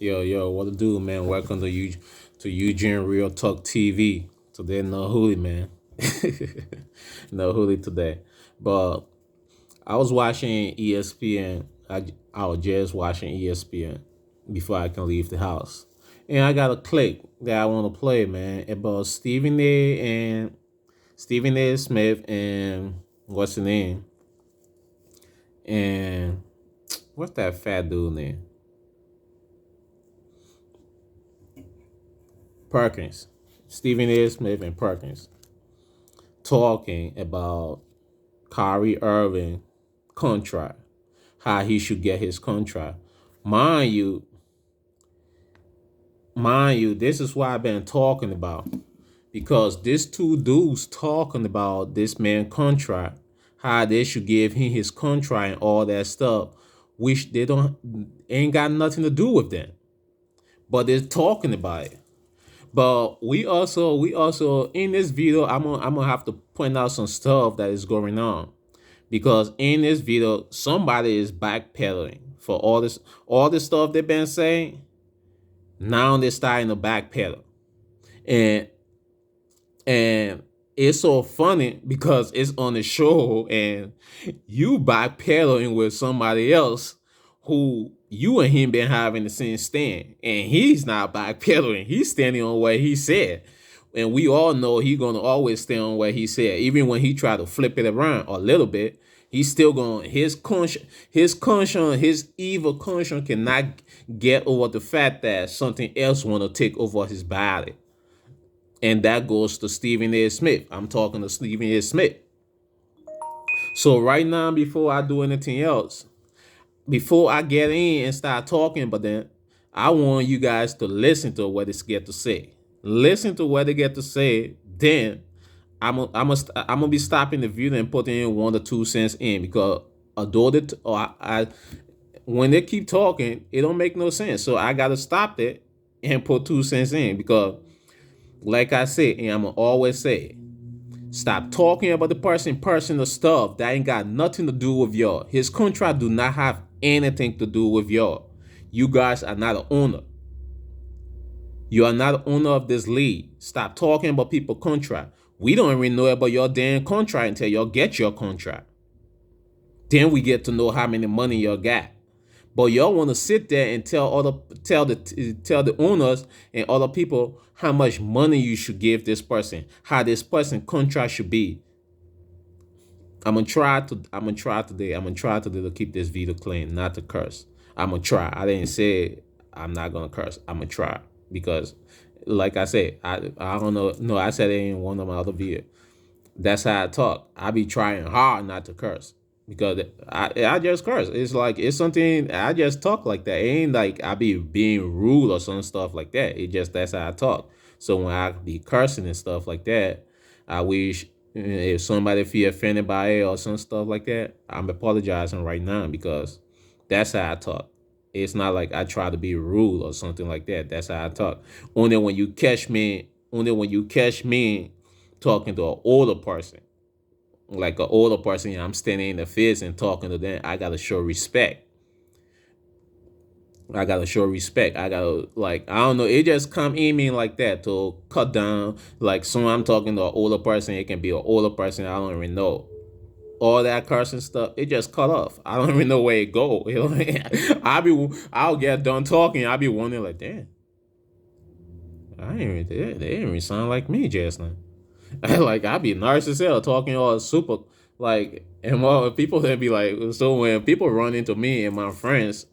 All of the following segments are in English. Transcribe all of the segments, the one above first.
Yo, what to do, man? Welcome to Eugene Real Talk TV. Today, no Hooli, man. No Hooli today. But I was watching ESPN. I was just watching ESPN before I can leave the house. And I got a clip that I want to play, man, about Stephen A. Smith and what's the name? And what's that fat dude name? Perkins. Stephen A. Smith and Perkins talking about Kyrie Irving contract, how he should get his contract. Mind you, this is what I've been talking about because these two dudes talking about this man contract, how they should give him his contract and all that stuff, which they don't ain't got nothing to do with them, but they're talking about it. But we also in this video, I'm gonna have to point out some stuff that is going on because in this video, somebody is backpedaling for all this stuff they've been saying. Now they're starting to backpedal, and and it's so funny because it's on the show, and you backpedaling with somebody else who you and him been having the same stand, and he's not backpedaling. He's standing on what he said. And we all know he's gonna always stand on what he said, even when he tried to flip it around a little bit. He's still going. His evil conscience cannot get over the fact that something else want to take over his body, and that goes to Stephen A. Smith. I'm talking to Stephen A. Smith. So right now, before I do anything else, before I get in and start talking, but then I want you guys to listen to what they get to say. Listen to what they get to say. Then I'm gonna be stopping the video and putting in 1 or 2 cents in because although when they keep talking, it don't make no sense. So I gotta stop it and put 2 cents in because, like I said, and I'm gonna always say, stop talking about the personal stuff that ain't got nothing to do with y'all. His contract do not have anything to do with y'all. You guys are not an owner. You are not an owner of this league. Stop talking about people's contract. We don't even know about your damn contract until y'all get your contract. Then we get to know how many money y'all got. But y'all want to sit there and tell the owners and other people how much money you should give this person, how this person contract should be. I'm gonna try today. I'm gonna try today to keep this video clean, not to curse. I'm gonna try. I didn't say I'm not gonna curse. I'm gonna try because, like I said, I don't know. No, I said it in one of my other videos. That's how I talk. I be trying hard not to curse because I just curse. It's like it's something I just talk like that. It ain't like I be being rude or some stuff like that. It just that's how I talk. So when I be cursing and stuff like that, I wish if somebody feel offended by it or some stuff like that, I'm apologizing right now because that's how I talk. It's not like I try to be rude or something like that. That's how I talk. Only when you catch me talking to an older person, like an older person, I'm standing in the face and talking to them. I gotta show respect. I gotta show respect. I gotta like I don't know. It just come in me like that to cut down. Like soon I'm talking to an older person. It can be an older person I don't even know. All that cursing stuff, it just cut off. I don't even know where it go. You know? I'll get done talking. I'll be wondering like, damn, they didn't even sound like me just now. Like I be narcissistic talking all super like, and well, people then be like, so when people run into me and my friends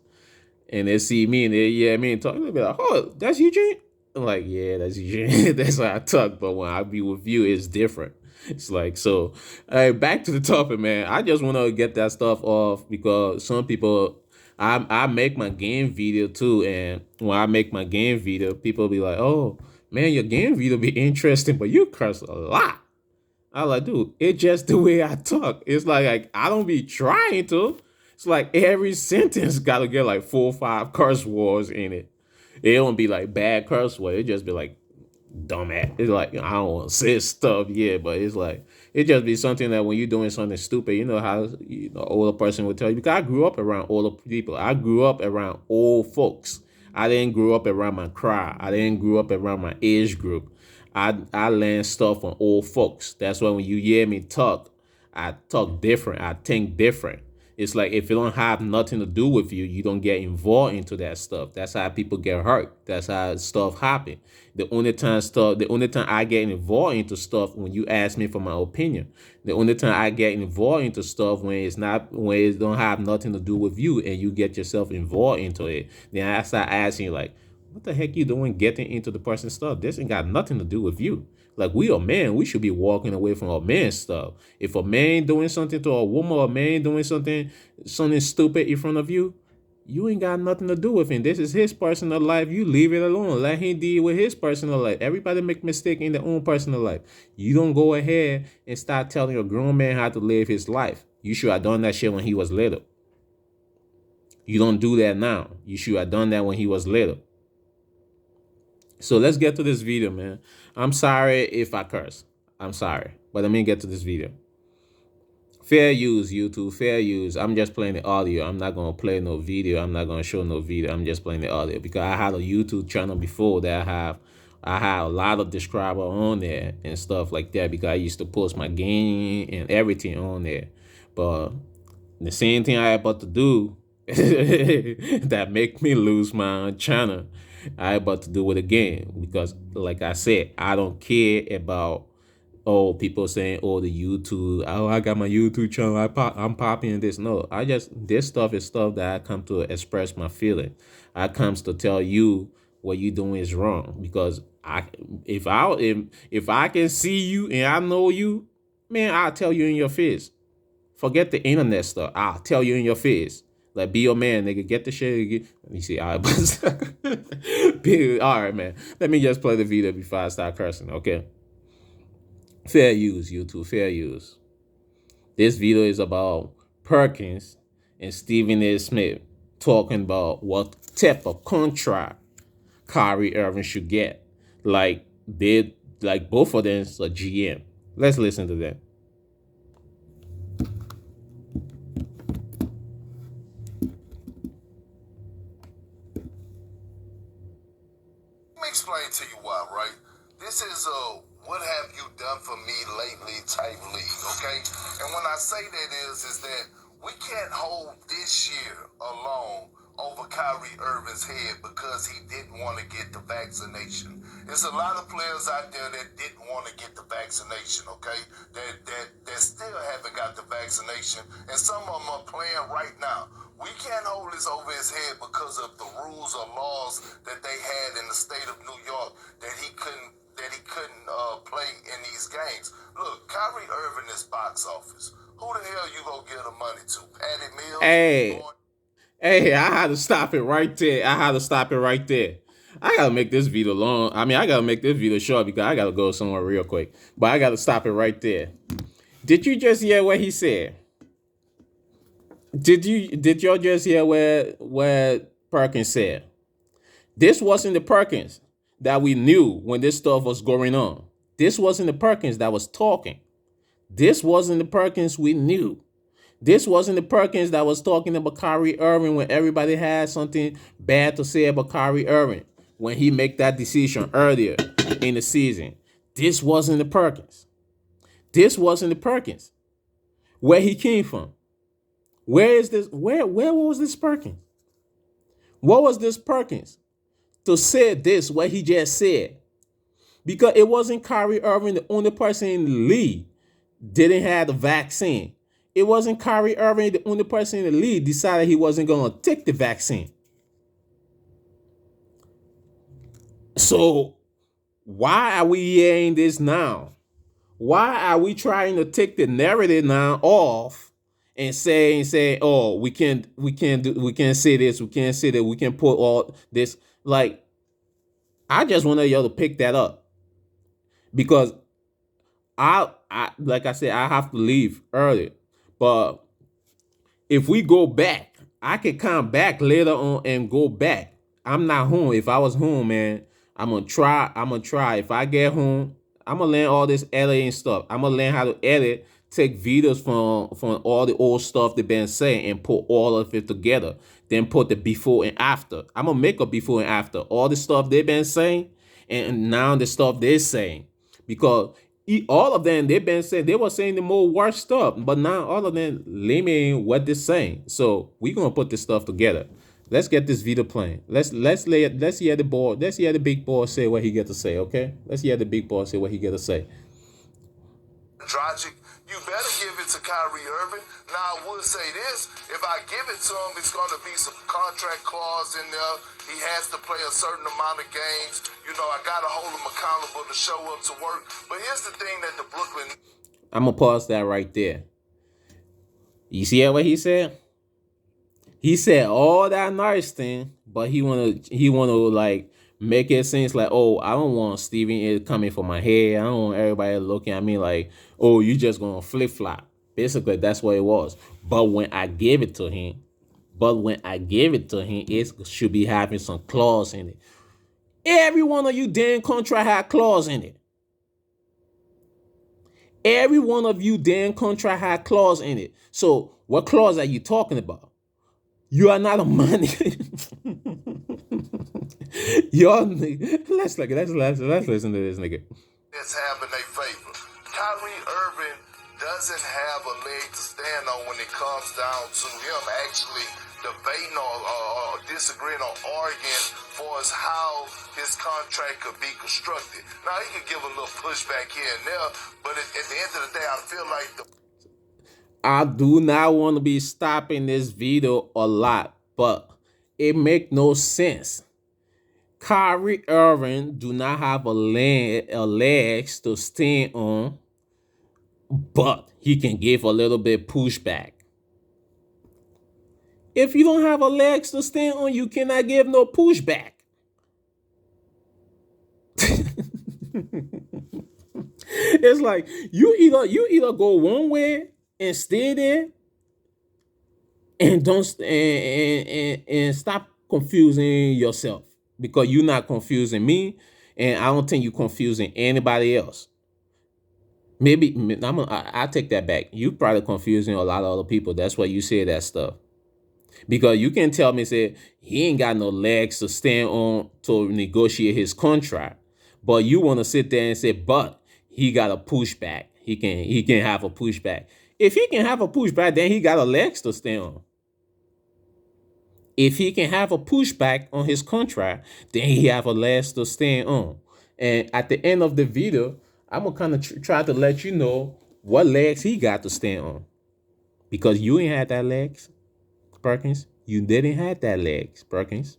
and they see me and they yeah me and talk, they be like, oh, that's Eugene. I'm like, yeah, that's Eugene. That's how I talk. But when I be with you, it's different. It's like so. Back to the topic, man. I just want to get that stuff off because some people. I make my game video too, and when I make my game video, people be like, "Oh, man, your game video be interesting, but you curse a lot." I like, dude, it's just the way I talk. It's like I don't be trying to. It's like every sentence gotta get like 4 or 5 curse words in it. It don't be like bad curse word. It just be like dumbass. It's like I don't want to say stuff, yeah, but it's like it just be something that when you're doing something stupid, you know how older person would tell you. Because I grew up around older people. I grew up around old folks. I didn't grow up around my crowd. I didn't grow up around my age group. I learned stuff from old folks. That's why when you hear me talk, I talk different. I think different. It's like if it don't have nothing to do with you, you don't get involved into that stuff. That's how people get hurt. That's how stuff happen. The only time I get involved into stuff when you ask me for my opinion. The only time I get involved into stuff when it don't have nothing to do with you and you get yourself involved into it. Then I start asking you like, what the heck you doing getting into the person's stuff? This ain't got nothing to do with you. Like we are men, we should be walking away from our man stuff. If a man doing something to a woman or a man doing something stupid in front of you, you ain't got nothing to do with him. This is his personal life. You leave it alone. Let him deal with his personal life. Everybody make mistake in their own personal life. You don't go ahead and start telling a grown man how to live his life. You should have done that shit when he was little. You don't do that now. You should have done that when he was little. So let's get to this video, man. I'm sorry if I curse. I'm sorry. But let me get to this video. Fair use, YouTube. Fair use. I'm just playing the audio. I'm not going to play no video. I'm not going to show no video. I'm just playing the audio. Because I had a YouTube channel before that I had a lot of subscribers on there and stuff like that. Because I used to post my game and everything on there. But the same thing I about to do that make me lose my channel, I about to do it again. Because like I said, I don't care about people saying, oh, the YouTube, oh, I got my YouTube channel, I'm popping this. No, this stuff is stuff that I come to express my feeling. I comes to tell you what you doing is wrong. Because if I can see you and I know you, man, I'll tell you in your face. Forget the internet stuff. I'll tell you in your face. Like, be your man, nigga. Get the shit. Let me see. All right, all right, man. Let me just play the video before I start cursing, okay? Fair use, YouTube. Fair use. This video is about Perkins and Stephen A. Smith talking about what type of contract Kyrie Irving should get. Like both of them is a GM. Let's listen to them. Let me explain to you why, right? This is what have you done for me lately type league, okay? And when I say that is that we can't hold this year alone over Kyrie Irving's head because he didn't want to get the vaccination. There's a lot of players out there that didn't want to get the vaccination, okay? That still haven't got the vaccination, and some of them are playing right now. We can't hold this over his head because of the rules or laws that they had in the state of New York that he couldn't play in these games. Look, Kyrie Irving is box office. Who the hell you gonna give the money to? Patty Mills? Hey, I had to stop it right there. I gotta make this video long. I mean, I gotta make this video short because I gotta go somewhere real quick. But I gotta stop it right there. Did you just hear what he said? Did y'all just hear what Perkins said? This wasn't the Perkins that we knew when this stuff was going on. This wasn't the Perkins that was talking. This wasn't the Perkins we knew. This wasn't the Perkins that was talking about Kyrie Irving when everybody had something bad to say about Kyrie Irving when he made that decision earlier in the season. This wasn't the Perkins. This wasn't the Perkins. Where he came from. Where is this? Where was this Perkins? What was this Perkins to say this, what he just said? Because it wasn't Kyrie Irving the only person in the league didn't have the vaccine. It wasn't Kyrie Irving the only person in the league decided he wasn't going to take the vaccine. So why are we hearing this now? Why are we trying to take the narrative now off and say, oh, we can't say this, we can't say that, we can put all this? Like, I just want y'all to pick that up because I like I said, I have to leave early. But if we go back, I can come back later on and go back. I'm not home. If I was home, man, I'm gonna try. If I get home, I'm gonna learn all this editing stuff. I'm gonna learn how to edit, take videos from all the old stuff they've been saying and put all of it together. then put the before and after. I'm gonna make a before and after. All the stuff they've been saying, and now the stuff they're saying. Because all of them, they've been saying, they were saying the more worse stuff, but now all of them limiting what they're saying. So we're gonna put this stuff together. Let's get this video playing. Let's hear the boy. Let's hear the big boy say what he got to say. Okay, let's hear the big boy say what he got to say. Dragic, you better give it to Kyrie Irving. Now, I would say this, if I give it to him, it's going to be some contract clause in there. He has to play a certain amount of games. You know, I got to hold him accountable to show up to work. But here's the thing that the Brooklyn... I'm going to pause that right there. You see what he said? He said all that nice thing, but he wanna like make it seem like, oh, I don't want Stephen A coming for my head. I don't want everybody looking at me like, oh, you just gonna flip flop. Basically, that's what it was. But when I gave it to him, it should be having some clause in it. Every one of you damn contract had clause in it. Every one of you damn contract had clause in it. So what clause are you talking about? You are not a money. Y'all, let's listen to this nigga. It's having a favor. Kyrie Irving doesn't have a leg to stand on when it comes down to him actually debating or disagreeing or arguing for as how his contract could be constructed. Now, he could give a little pushback here and there, but at the end of the day, I feel like I do not want to be stopping this video a lot, but it make no sense. Kyrie Irving do not have a legs to stand on, but he can give a little bit pushback. If you don't have a legs to stand on, you cannot give no pushback. It's like you either go one way and stay there and don't and stop confusing yourself, because you're not confusing me, and I don't think you're confusing anybody else. Maybe I take that back. You probably confusing a lot of other people. That's why you say that stuff. Because you can tell me, say, he ain't got no legs to stand on to negotiate his contract, but you want to sit there and say, but he got a pushback. He can have a pushback. If he can have a pushback, then he got a legs to stand on. If he can have a pushback on his contract, then he have a legs to stand on. And at the end of the video, I'm gonna kind of try to let you know what legs he got to stand on, because you ain't had that legs, Perkins. You didn't have that legs, Perkins.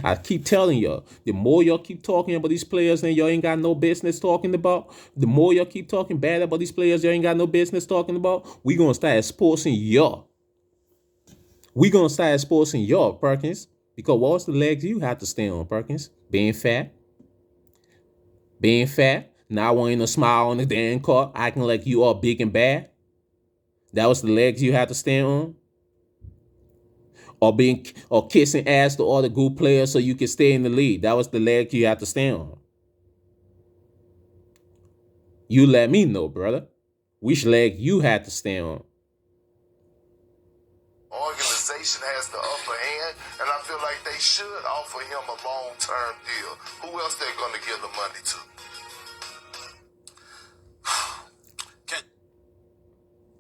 I keep telling y'all, the more y'all keep talking about these players and y'all ain't got no business talking about, the more y'all keep talking bad about these players y'all ain't got no business talking about, we gonna start exposing y'all. We gonna start exposing y'all, Perkins. Because what's the legs you have to stand on, Perkins? Being fat. Not wanting to smile on the damn court, acting like you are big and bad. That was the legs you had to stand on. Or kissing ass to all the good players so you can stay in the league. That was the leg you had to stand on. You let me know, brother, which leg you had to stand on. Organization has the upper hand, and I feel like they should offer him a long-term deal. Who else they're going to give the money to?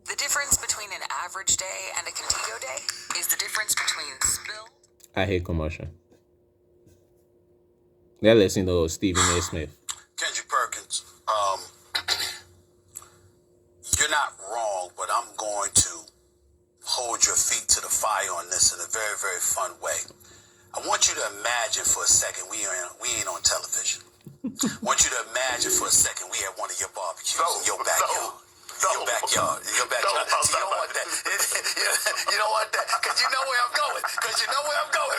The difference between an average day and a Contigo day is the difference between spilled. I hate commercial. Let's listen to Stephen A. Smith. Kendrick Perkins, you're not wrong, but I'm going to hold your feet to the fire on this in a very, very fun way. I want you to imagine for a second we ain't on television. I want you to imagine for a second we at one of your barbecues in your backyard. See, you don't want that. You don't want that, because you know where I'm going.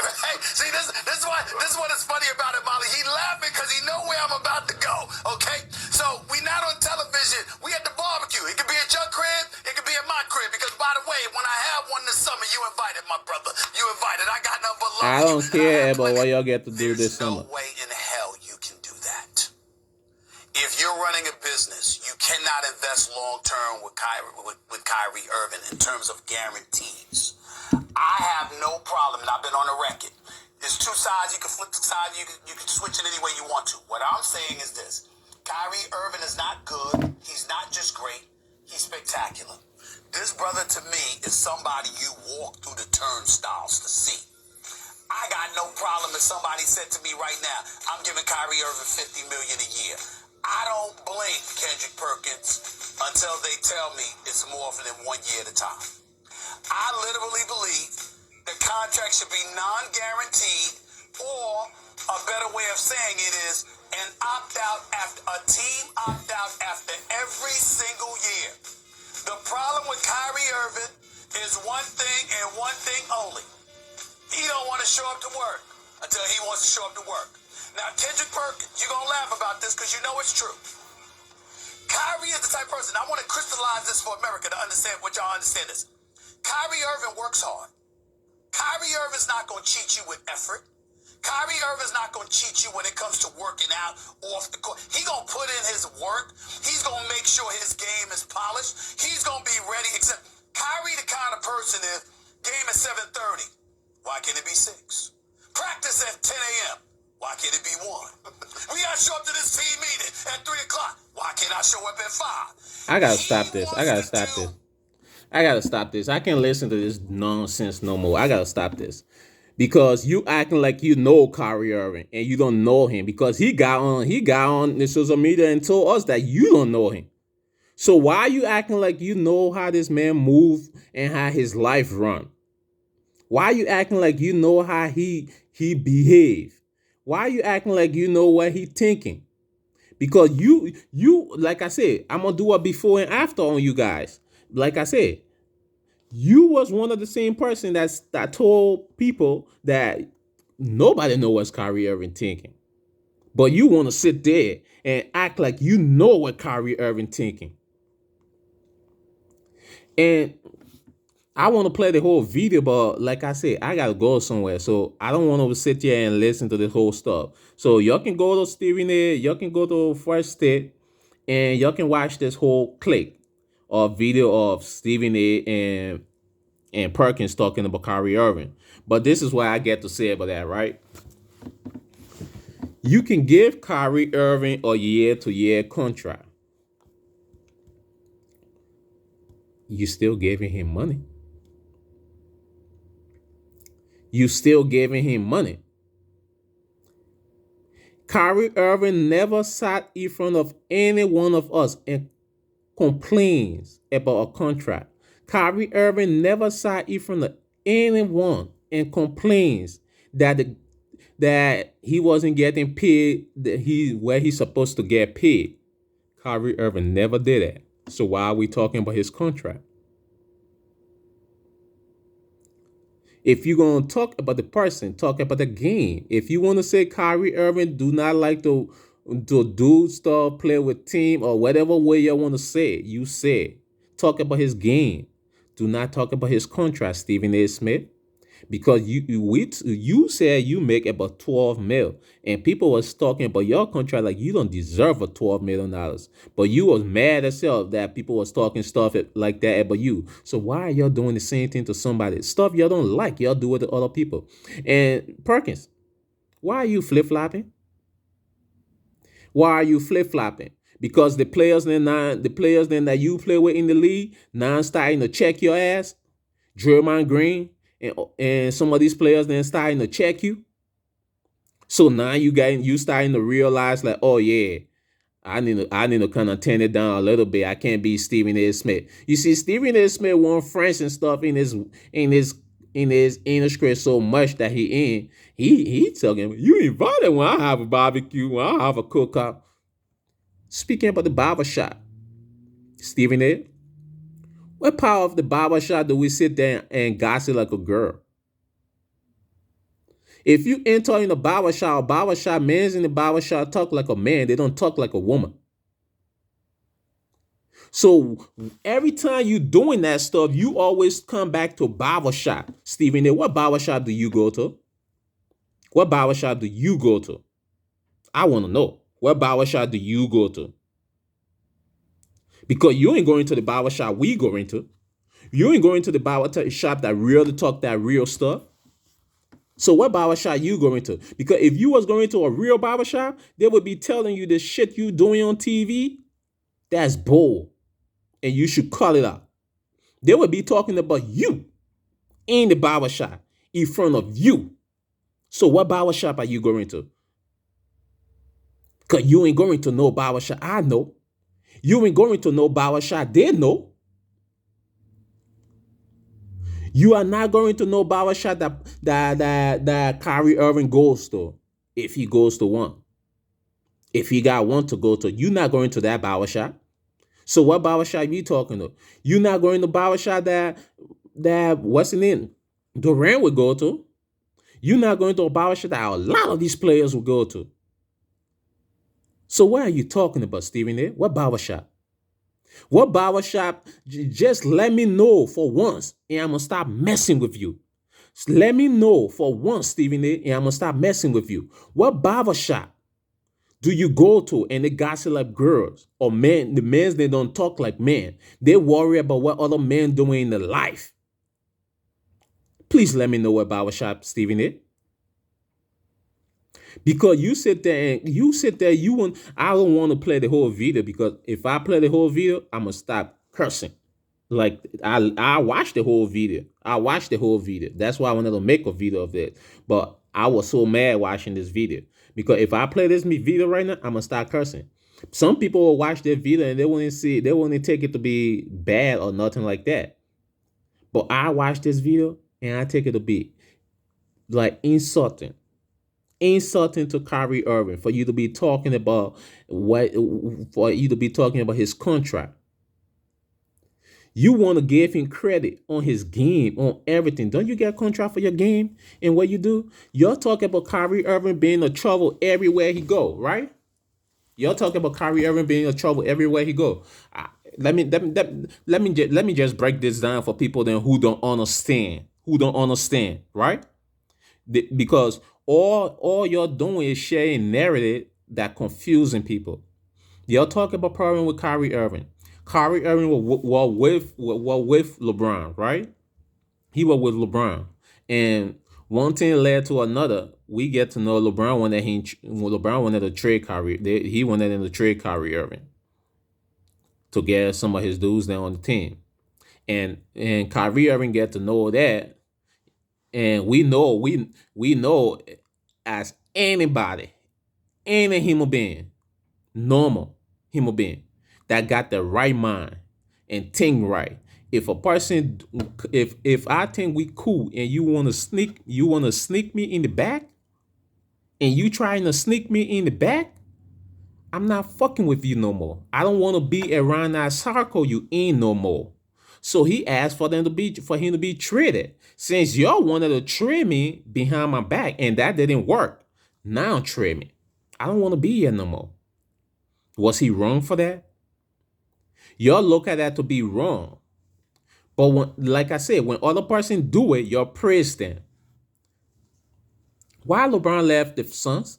Right? See, this is what is funny about it, Molly. He laughing because he know where I'm about to go. Okay, so we not on television. We at the barbecue. It could be at your crib. It could be at my crib. Because by the way, when I have one this summer, you invited, my brother. You invited. I got nothing but love. I don't care about what y'all get to do this summer. There's no way in hell you can do that. If you're running a business, you cannot invest long-term with Kyrie Irving in terms of guarantees. I have no problem, and I've been on the record. There's two sides. You can flip the side. You can switch it any way you want to. What I'm saying is this. Kyrie Irving is not good. He's not just great. He's spectacular. This brother, to me, is somebody you walk through the turnstiles to see. I got no problem if somebody said to me right now, I'm giving Kyrie Irving $50 million a year. I don't blink Kendrick Perkins until they tell me it's more than 1 year at a time. I literally believe the contract should be non-guaranteed, or a better way of saying it is an opt-out after a team opt-out after every single year. The problem with Kyrie Irving is one thing and one thing only. He don't want to show up to work until he wants to show up to work. Now, Kendrick Perkins, you're going to laugh about this because you know it's true. Kyrie is the type of person, I want to crystallize this for America to understand what y'all understand this. Kyrie Irving works hard. Kyrie Irving's not going to cheat you with effort. Kyrie Irving's not going to cheat you when it comes to working out off the court. He's going to put in his work. He's going to make sure his game is polished. He's going to be ready. Except Kyrie, the kind of person is, game at 7:30. Why can't it be 6? Practice at 10 a.m. Why can't it be 1? We got to show up to this team meeting at 3 o'clock. Why can't I show up at 5? I gotta stop this. I gotta stop this. I gotta stop this. I can't listen to this nonsense no more. I gotta stop this. Because you acting like you know Kyrie Irving and you don't know him, because he got on the social media and told us that you don't know him. So why are you acting like you know how this man move and how his life run? Why are you acting like you know how he behave? Why are you acting like you know what he thinking? Because you like I said, I'm gonna do a before and after on you guys. Like I said, you was one of the same person that told people that nobody know what's Kyrie Irving thinking. But you want to sit there and act like you know what Kyrie Irving thinking. And I want to play the whole video, but like I said, I gotta go somewhere. So I don't want to sit here and listen to the whole stuff. So y'all can go to Stephen A, y'all can go to First State, and y'all can watch this whole clip of video of Stephen A and Perkins talking about Kyrie Irving. But this is what I get to say about that, right? You can give Kyrie Irving a year-to-year contract. You still giving him money. You still giving him money. Kyrie Irving never sat in front of any one of us and complains about a contract. Kyrie Irving never sat in front of anyone and complains that he wasn't getting paid where he's supposed to get paid. Kyrie Irving never did that. So why are we talking about his contract? If you're going to talk about the person, talk about the game. If you want to say Kyrie Irving do not like to do stuff, play with team, or whatever way you want to say it, you say. Talk about his game. Do not talk about his contract, Stephen A. Smith. Because you said you make about 12 mil, and people was talking about your contract like you don't deserve a $12 million. But you was mad as hell that people was talking stuff like that about you. So why are y'all doing the same thing to somebody? Stuff y'all don't like, y'all do it to other people. And Perkins, why are you flip-flopping? Why are you flip-flopping? Because the players then that you play with in the league now starting to check your ass. Draymond Green and some of these players then starting to check you. So now you starting to realize like, oh yeah, I need to kind of turn it down a little bit. I can't be Stephen A. Smith. You see, Stephen A. Smith want French and stuff in his industry so much that he talking, you invited when I have a barbecue, when I have a cookout. Speaking about the barbershop, Stephen A., what part of the barbershop do we sit there and gossip like a girl? If you enter in a barbershop men in the barbershop talk like a man. They don't talk like a woman. So every time you doing that stuff, you always come back to barbershop. Stephen A., what barbershop do you go to? What barbershop do you go to? I want to know. What barbershop do you go to? Because you ain't going to the barbershop we go into. You ain't going to the barber shop that really talk that real stuff. So what barber shop you going to? Because if you was going to a real barber shop, they would be telling you the shit you doing on TV. That's bull, and you should call it out. They would be talking about you in the barber shop in front of you. So what barber shop are you going to? Because you ain't going to no barber shop. I know. You ain't going to no barber shop. They know. You are not going to no barber shop that Kyrie Irving goes to, if he goes to one. If he got one to go to, you're not going to that barber shop. So what barber shop you talking to? You're not going to barber shop that what's the name? Durant would go to. You're not going to a barber shop that a lot of these players will go to. So what are you talking about, Stephen A? What barber shop? What barber shop? Just let me know for once, and I'm gonna stop messing with you. Let me know for once, Stephen A, and I'm gonna stop messing with you. What barber shop do you go to and they gossip like girls or men? The men, they don't talk like men. They worry about what other men doing in their life. Please let me know what barber shop, Stephen A. Because you sit there, you want. I don't want to play the whole video, because if I play the whole video, I'm gonna stop cursing. Like I watched the whole video. I watched the whole video. That's why I wanted to make a video of it. But I was so mad watching this video, because if I play this video right now, I'm gonna start cursing. Some people will watch their video and they wouldn't see it, they wouldn't take it to be bad or nothing like that. But I watched this video and I take it to be like insulting to Kyrie Irving, for you to be talking about his contract. You want to give him credit on his game, on everything. Don't you get a contract for your game and what you do? You're talking about Kyrie Irving being in trouble everywhere he go, right? You're talking about Kyrie Irving being in trouble everywhere he go. Let me just break this down for people then who don't understand, right? Because all you're doing is sharing narrative that confusing people. You're talking about problem with Kyrie Irving. Kyrie Irving was with LeBron, right? He was with LeBron, and one thing led to another. We get to know LeBron wanted to trade Kyrie. He wanted him to trade Kyrie Irving to get some of his dudes there on the team, and Kyrie Irving get to know that, and we know as anybody, any human being, normal human being that got the right mind and think right. If a person, if I think we cool and you want to sneak me in the back, and you trying to sneak me in the back, I'm not fucking with you no more. I don't want to be around that circle you in no more. So he asked for him to be traded. Since y'all wanted to trade me behind my back and that didn't work, now trade me. I don't want to be here no more. Was he wrong for that? Y'all look at that to be wrong. But when, like I said, when other person do it, y'all praise them. Why LeBron left the Suns?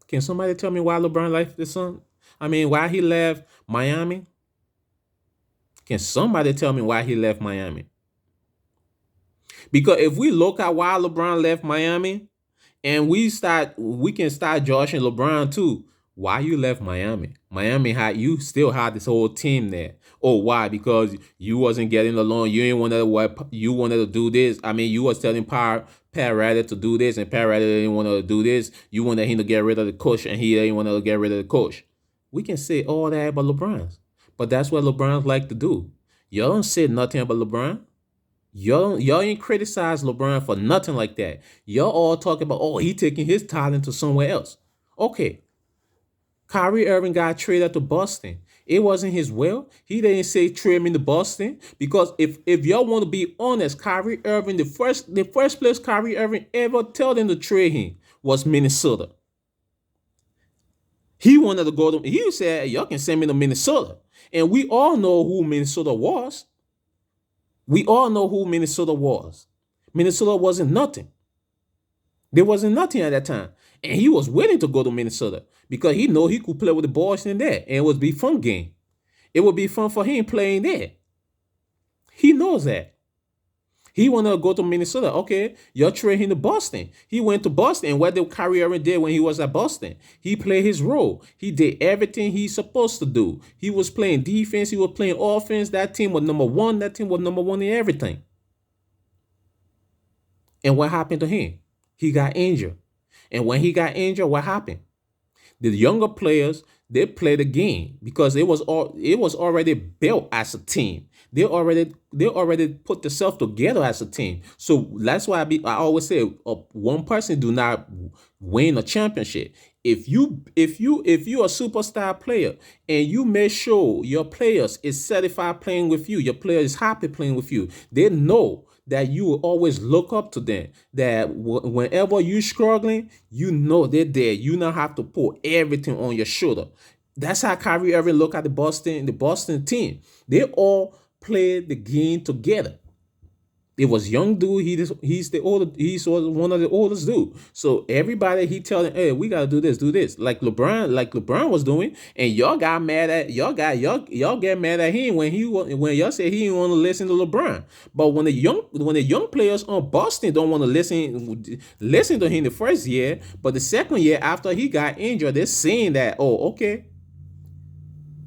Can somebody tell me why LeBron left the Suns? I mean, why he left Miami? Can somebody tell me why he left Miami? Because if we look at why LeBron left Miami, and we can start joshing LeBron too. Why you left Miami? You still had this whole team there. Oh, why? Because you wasn't getting along. You ain't you wanted to do this. I mean, you was telling Pat Riley to do this, and Pat Riley didn't want to do this. You wanted him to get rid of the coach, and he didn't want to get rid of the coach. We can say all that about LeBron, but that's what LeBron like to do. Y'all don't say nothing about LeBron. Y'all ain't criticize LeBron for nothing like that. Y'all all talking about, oh, he taking his talent to somewhere else. Okay. Kyrie Irving got traded to Boston. It wasn't his will. He didn't say trade me to Boston. Because if y'all want to be honest, Kyrie Irving, the first place Kyrie Irving ever told them to trade him was Minnesota. He wanted to go to, he said, y'all can send me to Minnesota. And we all know who Minnesota was. Minnesota wasn't nothing. There wasn't nothing at that time. And he was willing to go to Minnesota because he know he could play with the boys in there. And it would be fun game. It would be fun for him playing there. He knows that. He want to go to Minnesota. Okay, you're trading him to Boston. He went to Boston. And what did Kyrie Irving did when he was at Boston? He played his role. He did everything he's supposed to do. He was playing defense. He was playing offense. That team was number one. That team was number one in everything. And what happened to him? He got injured. And when he got injured, what happened? The younger players, they play the game because it was already built as a team. They already put themselves together as a team. So that's why I always say one person do not win a championship. If you're a superstar player and you make sure your players is satisfied playing with you, your player is happy playing with you, they know that you will always look up to them. That whenever you're struggling, you know they're there. You don't have to put everything on your shoulder. That's how Kyrie Irving look at the Boston team. They all play the game together. It was young dude. He's one of the oldest dude. So everybody he tell them, hey, we gotta do this, like LeBron was doing, and y'all got mad at y'all get mad at him when y'all say he didn't want to listen to LeBron. But when the young players on Boston don't want to listen to him the first year, but the second year after he got injured, they're saying that, oh, okay,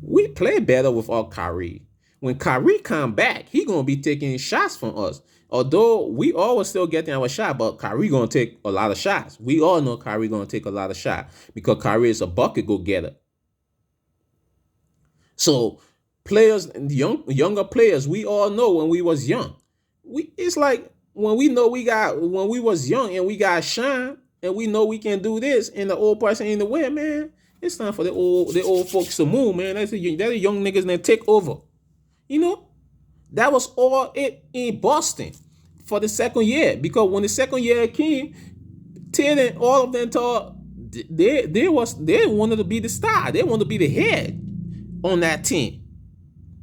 we play better without Kyrie. When Kyrie come back, he gonna be taking shots from us. Although we always still getting our shot, but Kyrie gonna take a lot of shots. We all know Kyrie gonna take a lot of shots because Kyrie is a bucket go getter. So players, younger players, we all know when we was young. It's like when we was young and we got shine and we know we can do this, and the old person in the way, man. It's time for the old folks to move, man. That's the young niggas that take over. You know, that was all it in Boston for the second year. Because when the second year came, Ted and all of them thought they wanted to be the star. They wanted to be the head on that team.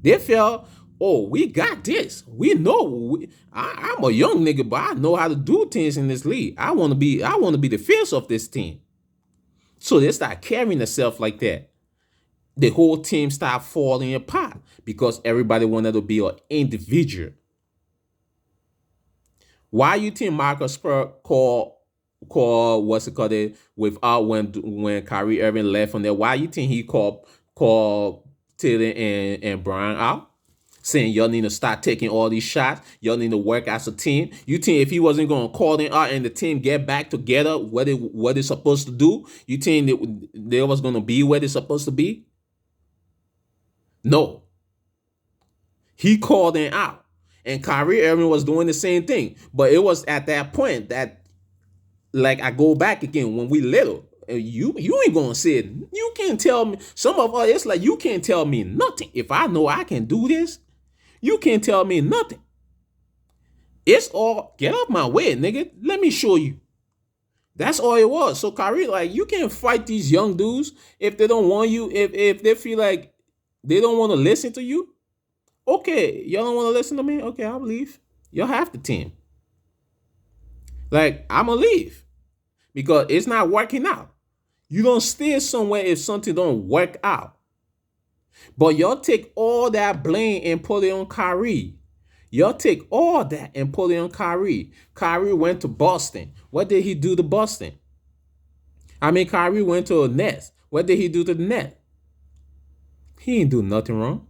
They felt, oh, we got this. We know. I'm a young nigga, but I know how to do things in this league. I want to be the face of this team. So they start carrying themselves like that. The whole team started falling apart because everybody wanted to be an individual. Why you think Marcus Spur called what's it called it without when Kyrie Irving left from there? Why you think he called Taylor and Brian out? Saying y'all need to start taking all these shots. Y'all need to work as a team. You think if he wasn't going to call them out and the team get back together, what they're supposed to do, you think they was going to be where they're supposed to be? No. He called them out. And Kyrie Irving was doing the same thing. But it was at that point that, like, I go back again when we little. You ain't gonna say it. You can't tell me. Some of us, it's like you can't tell me nothing. If I know I can do this, you can't tell me nothing. It's all, get out my way, nigga. Let me show you. That's all it was. So Kyrie, like, you can't fight these young dudes if they don't want you, if they feel like they don't want to listen to you. Okay, y'all don't want to listen to me? Okay, I'll leave. Y'all have the team. Like, I'm going to leave because it's not working out. You don't stay somewhere if something don't work out. But y'all take all that blame and put it on Kyrie. Y'all take all that and put it on Kyrie. Kyrie went to Boston. What did he do to Boston? I mean, Kyrie went to a Nets. What did he do to the Nets? He ain't do nothing wrong.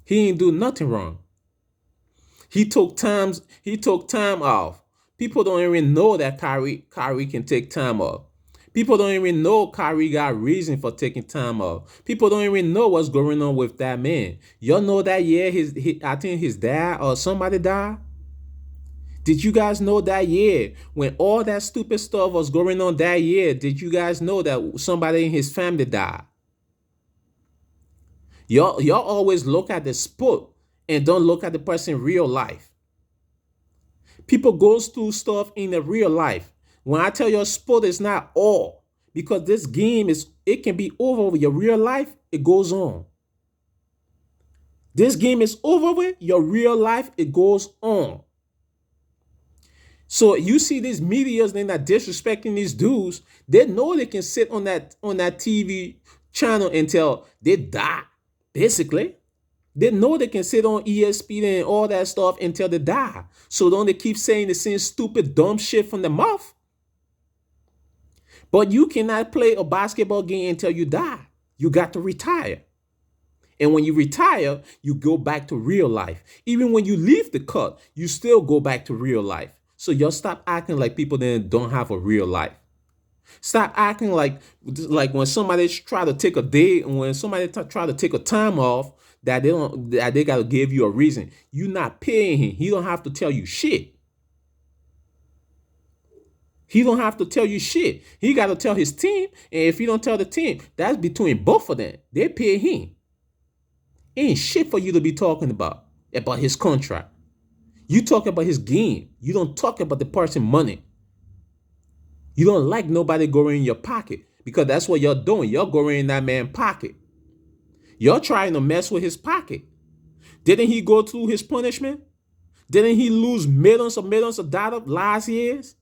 He ain't do nothing wrong. He took time off. People don't even know that Kyrie can take time off. People don't even know Kyrie got reason for taking time off. People don't even know what's going on with that man. Y'all know that year I think his dad or somebody died? Did you guys know that year when all that stupid stuff was going on that year? Did you guys know that somebody in his family died? Y'all always look at the sport and don't look at the person in real life. People goes through stuff in the real life. When I tell you sport is not all, because this game it can be over with your real life, it goes on. This game is over with, your real life, it goes on. So you see these medias, they're not disrespecting these dudes. They know they can sit on that TV channel until they die, basically. They know they can sit on ESPN and all that stuff until they die. So don't they keep saying the same stupid, dumb shit from the mouth? But you cannot play a basketball game until you die. You got to retire. And when you retire, you go back to real life. Even when you leave the court, you still go back to real life. So y'all stop acting like people that don't have a real life. Stop acting like when somebody try to take a day, when somebody try to take a time off, that they gotta give you a reason. You not paying him. He don't have to tell you shit. He don't have to tell you shit. He got to tell his team. And if he don't tell the team, that's between both of them. They pay him. Ain't shit for you to be talking about his contract. You talk about his game. You don't talk about the person money. You don't like nobody going in your pocket because that's what you're doing. You're going in that man's pocket. You're trying to mess with his pocket. Didn't he go through his punishment? Didn't he lose millions of dollars last years?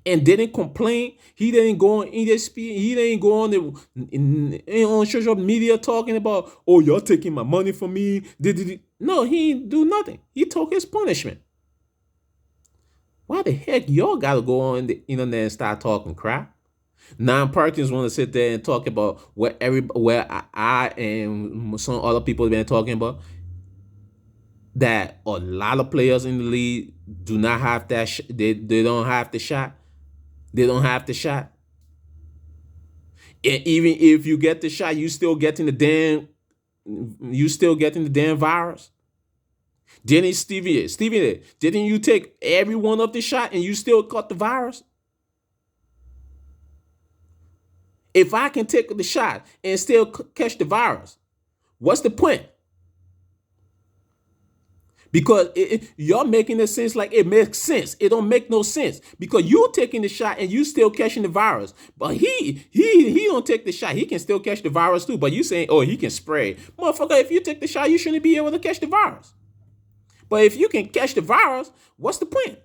And didn't complain? He didn't go on ESPN. He didn't go on social media talking about, oh, you're taking my money from me. No, he didn't do nothing. He took his punishment. Why the heck y'all gotta go on the internet and start talking crap? Now Perkins want to sit there and talk about where I and some other people have been talking about, that a lot of players in the league do not have that. They don't have the shot. They don't have the shot. And even if you get the shot, you still getting the damn virus. Didn't Stevie, didn't you take every one of the shot and you still caught the virus? If I can take the shot and still catch the virus, what's the point? Because you're making it sense like it makes sense. It don't make no sense because you taking the shot and you still catching the virus. But he don't take the shot. He can still catch the virus too. But you saying, oh, he can spray. Motherfucker, if you take the shot, you shouldn't be able to catch the virus. But if you can catch the virus, what's the point?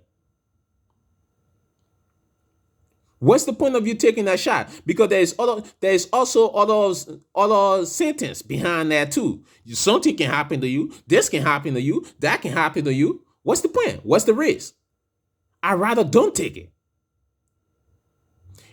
What's the point of you taking that shot? Because there's also other sentence behind that too. Something can happen to you. This can happen to you. That can happen to you. What's the point? What's the risk? I'd rather don't take it.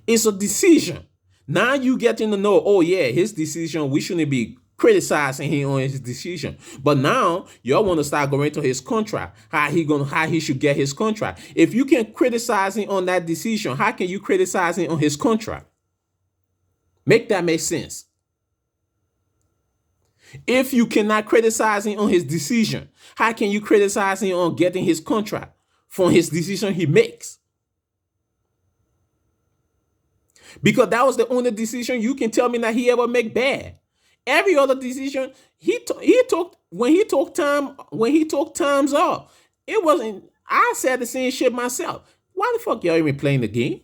It's a decision. Now you getting to know, oh yeah, his decision, we shouldn't be criticizing him on his decision. But now y'all want to start going to his contract. How he should get his contract. If you can criticize him on that decision, how can you criticize him on his contract? Make that make sense. If you cannot criticize him on his decision, how can you criticize him on getting his contract from his decision he makes? Because that was the only decision you can tell me that he ever make bad. Every other decision he took when he took times off, it wasn't. I said the same shit myself. Why the fuck y'all even playing the game?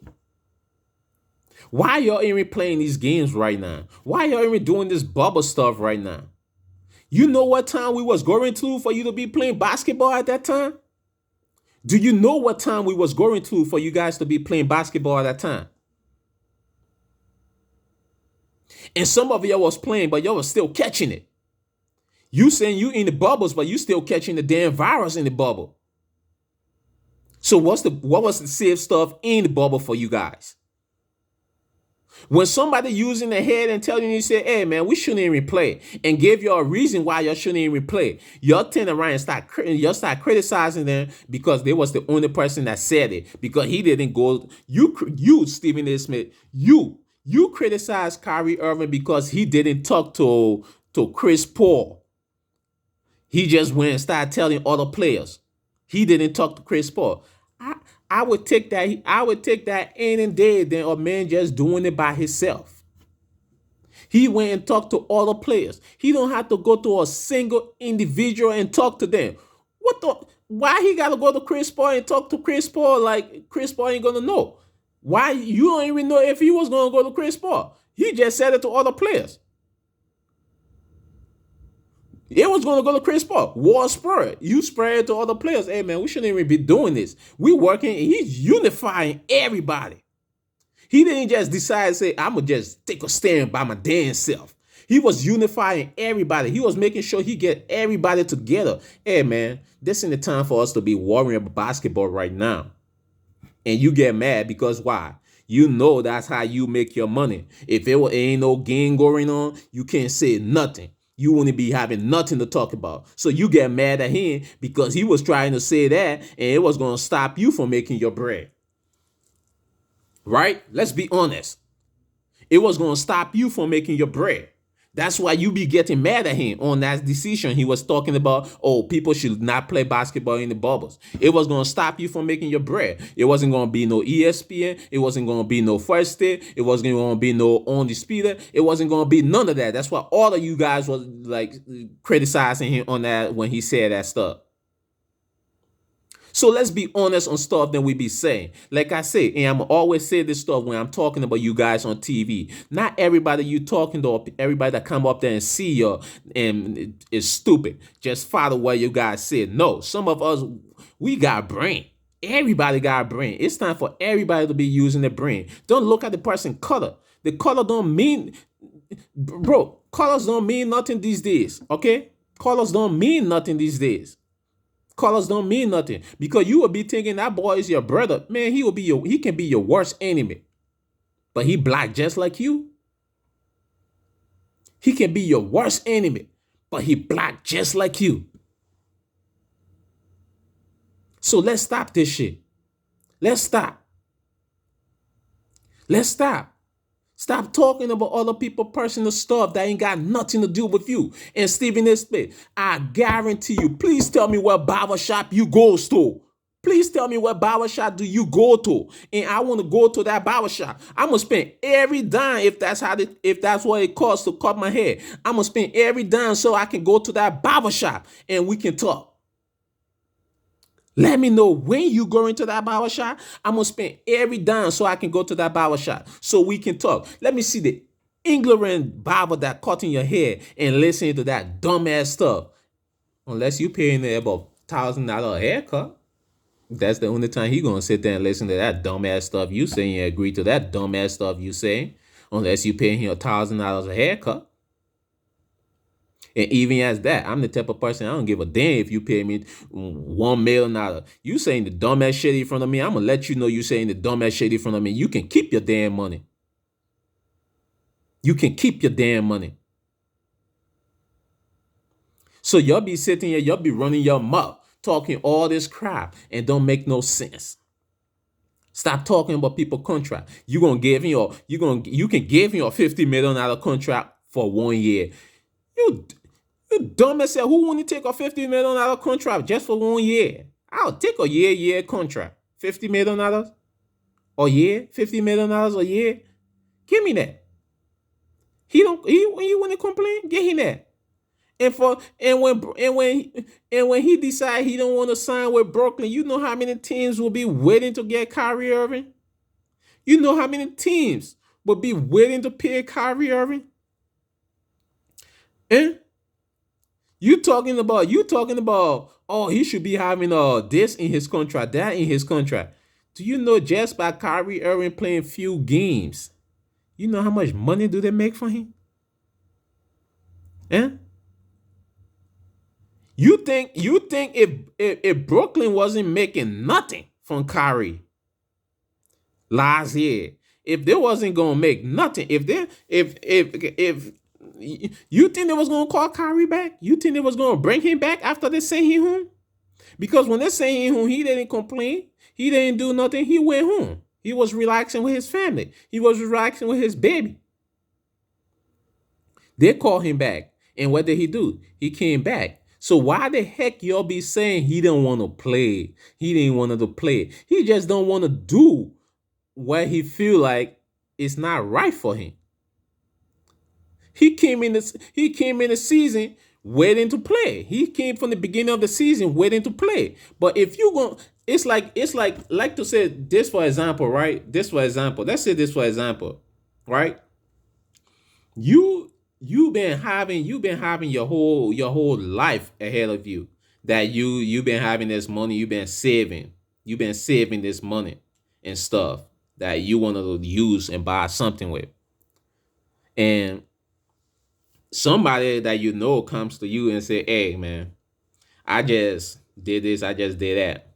Why y'all even playing these games right now? Why y'all even doing this bubble stuff right now? You know what time we was going through for you to be playing basketball at that time? Do you know what time we was going through for you guys to be playing basketball at that time? And some of y'all was playing, but y'all was still catching it. You saying you in the bubbles, but you still catching the damn virus in the bubble. So what was the safe stuff in the bubble for you guys? When somebody using their head and telling you, say, hey man, we shouldn't even play, and give you a reason why you shouldn't even play, y'all turn around and start criticizing them because they was the only person that said it, because he didn't go. You Stephen A. Smith, you criticize Kyrie Irving because he didn't talk to Chris Paul. He just went and started telling other players. He didn't talk to Chris Paul. I would take that. I would take that any day than a man just doing it by himself. He went and talked to other players. He don't have to go to a single individual and talk to them. Why he gotta go to Chris Paul and talk to Chris Paul like Chris Paul ain't gonna know? Why you don't even know if he was gonna go to Chris Paul? He just said it to other players. It was going to go to Chris Paul. War spread. You spread it to other players. Hey, man, we shouldn't even be doing this. We working. He's unifying everybody. He didn't just decide to say, I'm going to just take a stand by my damn self. He was unifying everybody. He was making sure he get everybody together. Hey man, this ain't the time for us to be worrying about basketball right now. And you get mad because why? You know that's how you make your money. If ain't no game going on, you can't say nothing. You wouldn't be having nothing to talk about. So you get mad at him because he was trying to say that and it was going to stop you from making your bread. Right? Let's be honest. It was going to stop you from making your bread. That's why you be getting mad at him on that decision he was talking about. Oh, people should not play basketball in the bubbles. It was going to stop you from making your bread. It wasn't going to be no ESPN. It wasn't going to be no First State. It wasn't going to be no Undisputed. It wasn't going to be none of that. That's why all of you guys was like criticizing him on that when he said that stuff. So let's be honest on stuff that we be saying. Like I say, and I'm always say this stuff when I'm talking about you guys on TV. Not everybody you talking to, everybody that come up there and see you and is stupid. Just follow what you guys said. No, some of us, we got brain. Everybody got a brain. It's time for everybody to be using their brain. Don't look at the person color. The color don't mean, bro, colors don't mean nothing these days, okay? Colors don't mean nothing these days. Colors don't mean nothing because you will be thinking that boy is your brother. Man, he can be your worst enemy. But he black just like you. He can be your worst enemy, but he black just like you. So let's stop this shit. Let's stop. Let's stop. Stop talking about other people personal stuff that ain't got nothing to do with you. And Stephen A. Smith, I guarantee you, please tell me what barbershop you goes to. Please tell me what barbershop do you go to. And I want to go to that barbershop. I'm going to spend every dime if that's what it costs to cut my hair. I'm going to spend every dime so I can go to that barbershop and we can talk. Let me know when you go into that barbershop. I'm going to spend every dime so I can go to that barbershop so we can talk. Let me see the ignorant barber that cutting your hair and listening to that dumbass stuff. Unless you paying about $1,000 haircut. That's the only time he going to sit there and listen to that dumbass stuff you saying and agree to that dumbass stuff you saying. Unless you paying him $1,000 a haircut. And even as that, I'm the type of person, I don't give a damn if you pay me $1 million. You saying the dumbass shit in front of me, I'm going to let you know you saying the dumbass shit in front of me. You can keep your damn money. You can keep your damn money. So y'all be sitting here, y'all be running your mouth, talking all this crap and don't make no sense. Stop talking about people contract. You can give him a $50 million contract for 1 year. You dumb as hell. Who want to take a $50 million contract just for 1 year? I'll take a year contract. $50 million a year? $50 million a year? Give me that. He want to complain? Get him that. And when he decide he don't want to sign with Brooklyn, you know how many teams will be waiting to get Kyrie Irving? You know how many teams will be waiting to pay Kyrie Irving? Eh? You talking about, oh, he should be having this in his contract, that in his contract. Do you know just by Kyrie Irving playing few games, you know how much money do they make for him? Eh? You think if Brooklyn wasn't making nothing from Kyrie last year, if they wasn't gonna make nothing, if you think they was gonna call Kyrie back? You think they was gonna bring him back after they sent him home? Because when they sent him home, he didn't complain. He didn't do nothing. He went home. He was relaxing with his family. He was relaxing with his baby. They called him back. And what did he do? He came back. So why the heck y'all be saying he didn't want to play? He didn't want to play. He just don't want to do what he feel like is not right for him. He came in the season waiting to play. He came from the beginning of the season waiting to play. But if you go, it's like to say this for example, right? This for example. Let's say this for example, right? You've been having your whole life ahead of you that you've been having this money, you've been saving this money and stuff that you want to use and buy something with. And somebody that you know comes to you and say, "Hey, man, I just did this, I just did that,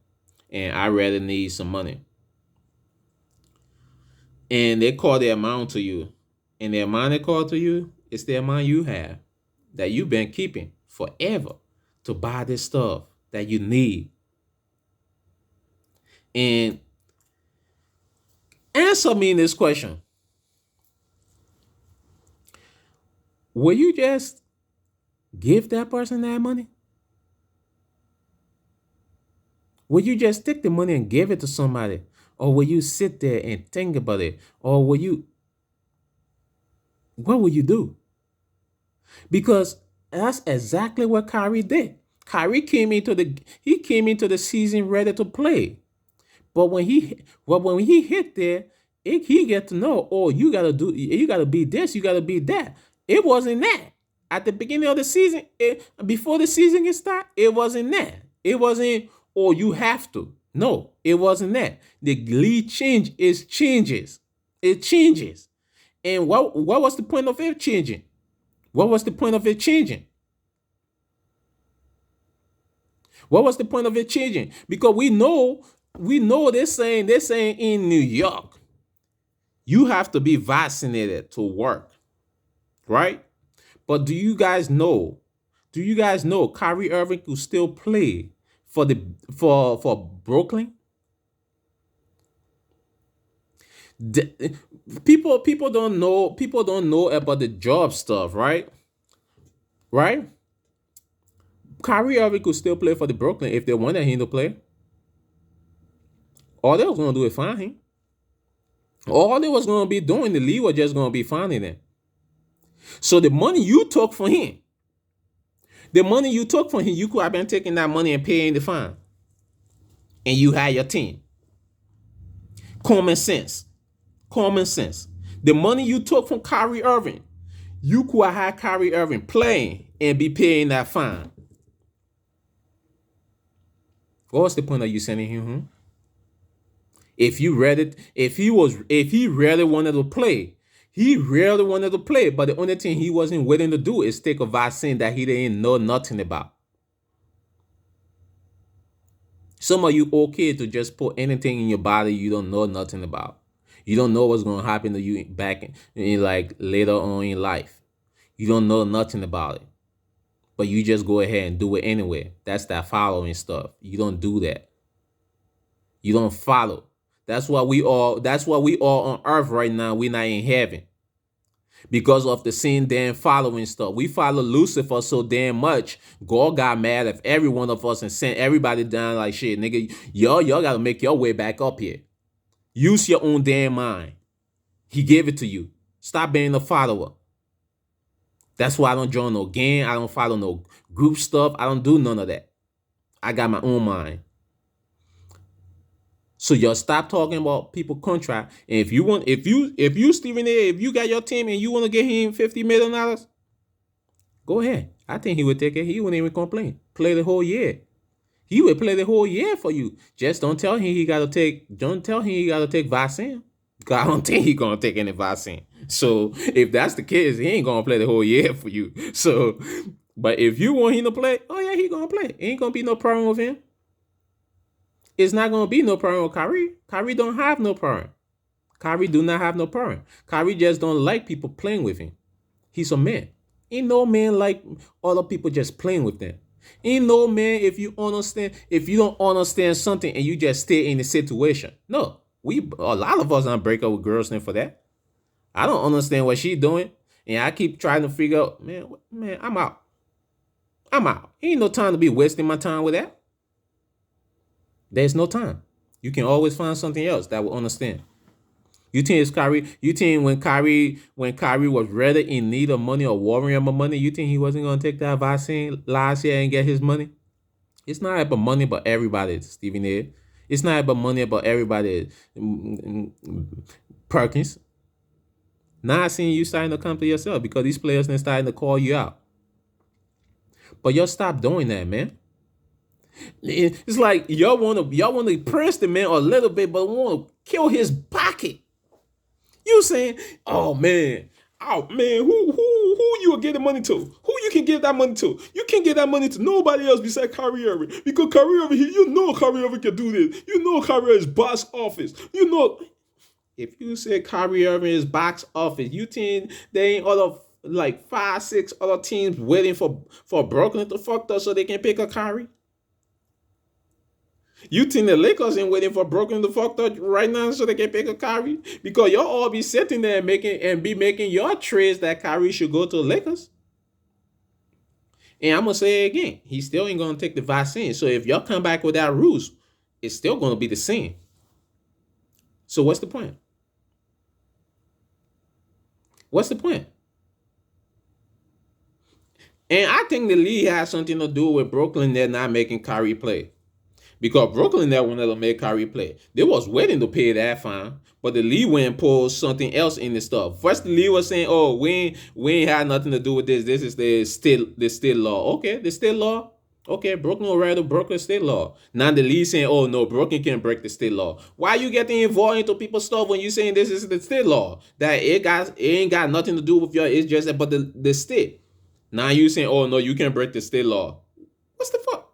and I really need some money." And they call the amount to you, and the amount they call to you is the amount you have that you've been keeping forever to buy this stuff that you need. And answer me this question: will you just give that person that money? Will you just take the money and give it to somebody? Or will you sit there and think about it? Or what will you do? Because that's exactly what Kyrie did. Kyrie came into the season ready to play. But when he hit there, he get to know, oh, you gotta be this, you gotta be that. It wasn't that. At the beginning of the season, before the season get started, it wasn't that. It wasn't, oh, you have to. No, it wasn't that. The lead changes. It changes. And what was the point of it changing? What was the point of it changing? What was the point of it changing? Because we know they're saying in New York, you have to be vaccinated to work, right? But do you guys know? Do you guys know Kyrie Irving could still play for Brooklyn? People don't know about the job stuff, right? Right? Kyrie Irving could still play for the Brooklyn if they wanted him to play. All they was gonna do is find him. All they was gonna be doing, the league was just gonna be finding him. So the money you took from him, you could have been taking that money and paying the fine. And you had your team. Common sense. Common sense. The money you took from Kyrie Irving, you could have had Kyrie Irving playing and be paying that fine. What was the point of you sending him home? If he really wanted to play, he really wanted to play, but the only thing he wasn't willing to do is take a vaccine that he didn't know nothing about. Some of you okay to just put anything in your body you don't know nothing about. You don't know what's going to happen to you back in like later on in life. You don't know nothing about it. But you just go ahead and do it anyway. That's that following stuff. You don't do that. You don't follow. That's why we all on earth right now. We're not in heaven. Because of the same damn following stuff. We follow Lucifer so damn much. God got mad at every one of us and sent everybody down like shit, nigga. Y'all gotta make your way back up here. Use your own damn mind. He gave it to you. Stop being a follower. That's why I don't join no gang. I don't follow no group stuff. I don't do none of that. I got my own mind. So y'all stop talking about people contract. And if you Stephen A, if you got your team and you want to get him $50 million, go ahead. I think he would take it. He wouldn't even complain. Play the whole year. He would play the whole year for you. Just don't tell him he gotta take vaccine. I don't think he's gonna take any vaccine. So if that's the case, he ain't gonna play the whole year for you. So, but if you want him to play, oh yeah, he gonna play. Ain't gonna be no problem with him. It's not gonna be no problem with Kyrie. Kyrie don't have no problem. Kyrie do not have no problem. Kyrie just don't like people playing with him. He's a man. Ain't no man like other people just playing with them. Ain't no man if you don't understand something and you just stay in the situation. No, a lot of us don't break up with girls for that. I don't understand what she's doing, and I keep trying to figure out, man, I'm out. Ain't no time to be wasting my time with that. There's no time. You can always find something else that will understand. You think it's Kyrie? You think when Kyrie was rather in need of money or worrying about money, you think he wasn't gonna take that vaccine last year and get his money? It's not about money, but everybody, Stephen A. It's not about money, about everybody, Perkins. Now I seen you starting to come to yourself because these players are starting to call you out. But y'all stop doing that, man. It's like y'all wanna press the man a little bit, but want to kill his pocket. You saying, oh man, who gonna give the money to? Who you can give that money to? You can't give that money to nobody else besides Kyrie Irving. Because Kyrie Irving, you know Kyrie Irving can do this. You know Kyrie Irving is box office. You know, if you say Kyrie Irving is box office, you think there ain't other like 5, 6 other teams waiting for Brooklyn to fuck up so they can pick a Kyrie? You think the Lakers ain't waiting for Brooklyn to fuck up right now so they can pick a Kyrie? Because y'all all be sitting there and making your trades that Kyrie should go to the Lakers. And I'm gonna say it again, he still ain't gonna take the vaccine. So if y'all come back with that rules, it's still gonna be the same. So what's the point? What's the point? And I think the league has something to do with Brooklyn. They're not making Kyrie play. Because Brooklyn never wanted to make Kyrie play. They was waiting to pay that fine. But the league went and pulled something else in the stuff. First the league was saying, oh, we ain't had nothing to do with this. This is the state law. Okay, the state law. Okay, Brooklyn will write the Brooklyn state law. Now the league saying, oh no, Brooklyn can't break the state law. Why are you getting involved into people's stuff when you saying this is the state law? That it ain't got nothing to do with your, it's just about the state. Now you saying, oh no, you can't break the state law. What's the fuck?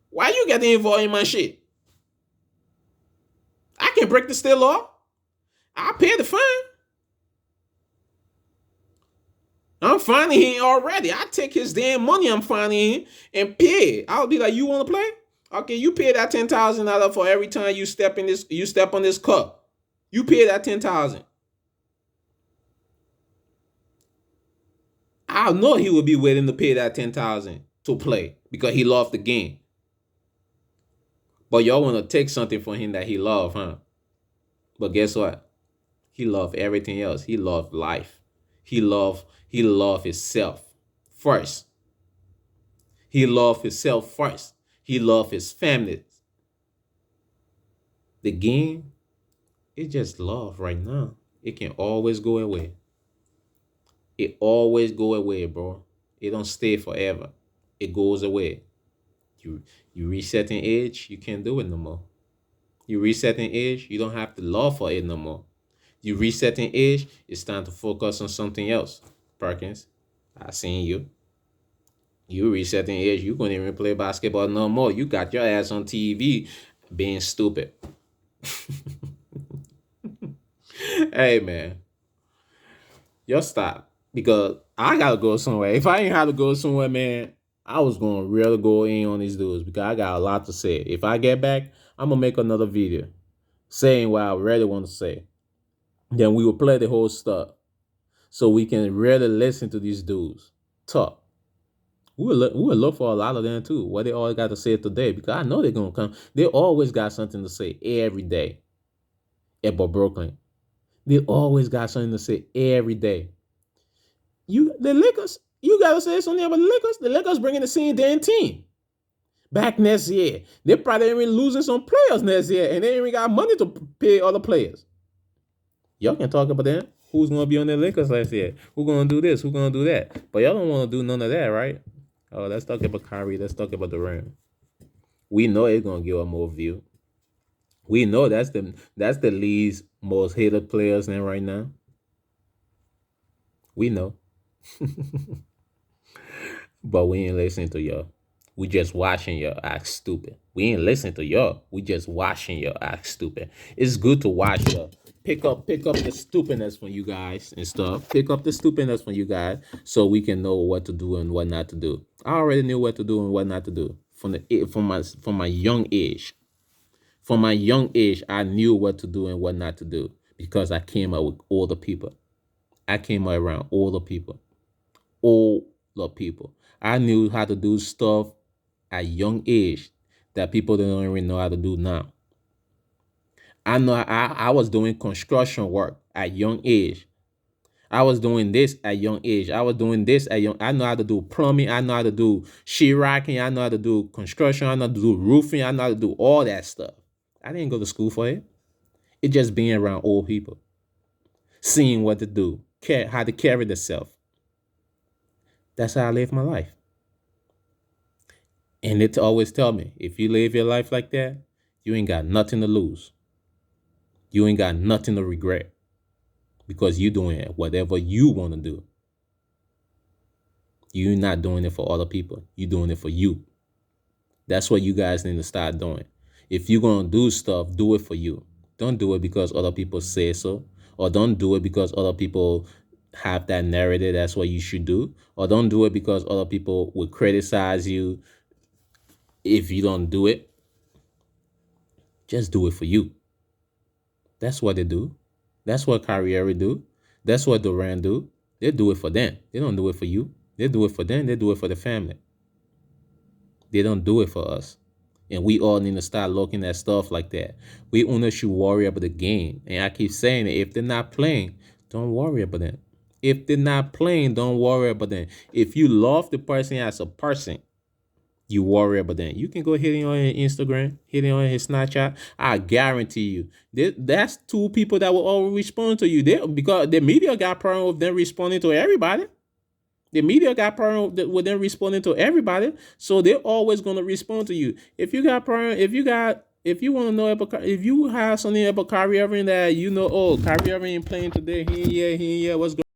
Why you getting involved in my shit? I can break the state law. I pay the fine. I'm fining him already. I take his damn money I'm fining him and pay it. I'll be like, you want to play? Okay, you pay that $10,000 for every time you step on this cup. You pay that $10,000. I know he would be willing to pay that $10,000 to play because he loved the game. But y'all want to take something from him that he loved, huh? But guess what? He loved everything else. He loved life. He loved himself first. He loved himself first. He loved his family. The game, it's just love right now. It can always go away. It always go away, bro. It don't stay forever. It goes away. You reach certain age, you can't do it no more. You reach certain age, you don't have to love for it no more. You reach certain age, it's time to focus on something else. Perkins, I seen you. You reach certain age, you couldn't even play basketball no more. You got your ass on TV being stupid. Hey man, just stop. Because I gotta go somewhere. If I ain't had to go somewhere, man, I was gonna really go in on these dudes because I got a lot to say. If I get back, I'm gonna make another video saying what I really want to say. Then we will play the whole stuff so we can really listen to these dudes talk. We will look for a lot of them too. What they all got to say today because I know they're gonna come. They always got something to say every day about Brooklyn. They always got something to say every day. The Lakers, you gotta say something about the Lakers. The Lakers bringing the same damn team back next year. They probably even losing some players next year, and they ain't even got money to pay other players. Y'all can talk about that. Who's gonna be on the Lakers next year? Who's gonna do this? Who's gonna do that? But y'all don't want to do none of that, right? Oh, let's talk about Kyrie. Let's talk about the Ram. We know it's gonna give a more view. We know that's the league's most hated players now right now. We know. But we ain't listening to y'all. We just watching y'all act stupid. We ain't listening to y'all. We just watching y'all act stupid. It's good to watch y'all. Pick up the stupidness from you guys and stuff. Pick up the stupidness from you guys so we can know what to do and what not to do. I already knew what to do and what not to do from my young age. From my young age, I knew what to do and what not to do because I came up with older people. I came around older people. Older people. I knew how to do stuff at young age that people don't even know how to do now. I know I was doing construction work at young age. I was doing this at young age. I was doing this at young. I know how to do plumbing. I know how to do sheetracking. I know how to do construction. I know how to do roofing. I know how to do all that stuff. I didn't go to school for it. It's just being around old people, seeing what to do, how to carry themselves. That's how I live my life. And it always tell me, if you live your life like that, you ain't got nothing to lose. You ain't got nothing to regret because you doing whatever you want to do. You're not doing it for other people. You're doing it for you. That's what you guys need to start doing. If you're gonna do stuff, do it for you. Don't do it because other people say so, or don't do it because other people have that narrative. That's what you should do, or don't do it because other people will criticize you if you don't do it. Just do it for you. That's what they do. That's what Kyrie Irving do. That's what Durant do. They do it for them. They don't do it for you. They do it for them. They do it for the family. They don't do it for us. And we all need to start looking at stuff like that. We only should worry about the game. And I keep saying it. If they're not playing, don't worry about them. If they're not playing, don't worry about them. If you love the person as a person, you worry about them. You can go hit him on his Instagram, hit him on his Snapchat. I guarantee you, that's two people that will always respond to you. Because the media got problem with them responding to everybody. The media got problem with them responding to everybody, so they're always gonna respond to you. If you got problem, if you want to know about, if you have something about Kyrie Irving that you know, oh, Kyrie Irving ain't playing today, he ain't here, what's going